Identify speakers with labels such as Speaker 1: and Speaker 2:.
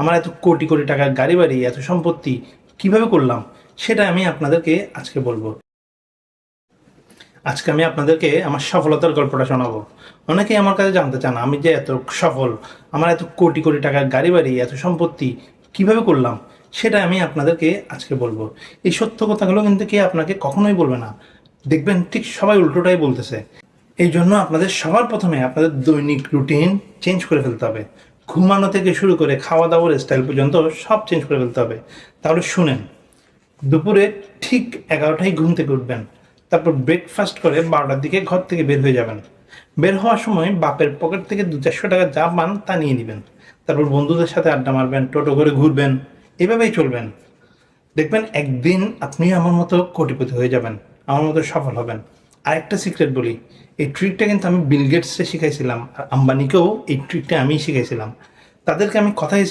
Speaker 1: আমার এত কোটি কোটি টাকার গাড়ি বাড়ি, এত সম্পত্তি কিভাবে করলাম, সেটা আমি আপনাদেরকে আজকে বলবো। আজকে আমি আপনাদেরকে আমার সফলতার গল্পটা শোনাবো। অনেকেই আমার কাছে জানতে চান আমি যে এত সফল, আমার এত কোটি কোটি টাকার গাড়ি বাড়ি, এত সম্পত্তি কিভাবে করলাম, সেটা আমি আপনাদেরকে আজকে বলবো। এই সত্য কথাগুলো কিন্তু কে আপনাকে কখনোই বলবে না, দেখবেন ঠিক সবাই উল্টোটাই বলতেছে। এই জন্য আপনাদের সবার প্রথমে আপনাদের দৈনিক রুটিন চেঞ্জ করে ফেলতে হবে। ঘুমানো থেকে শুরু করে খাওয়া দাওয়ার স্টাইল পর্যন্ত সব চেঞ্জ করে ফেলতে হবে। তাহলে শুনেন, দুপুরে ঠিক 11টায় ঘুম থেকে উঠবেন। তারপর ব্রেকফাস্ট করে 12টার দিকে ঘর থেকে বের হয়ে যাবেন। বের হওয়ার সময় বাপের পকেট থেকে 200-400 টাকা যা পান তা নিয়ে নেবেন। তারপর বন্ধুদের সাথে আড্ডা মারবেন, টোটো করে ঘুরবেন, এভাবেই চলবেন। দেখবেন একদিন আপনি আমার মতো কোটিপতি হয়ে যাবেন, আমার মতো সফল হবেন। আরেকটা সিক্রেট বলি, এই ট্রিকটা কিন্তু আমি বিল গেটসে শিখাইছিলাম, আর আম্বানিকেও এই ট্রিকটা আমিই শিখাইছিলাম। তাদেরকে আমি কথাই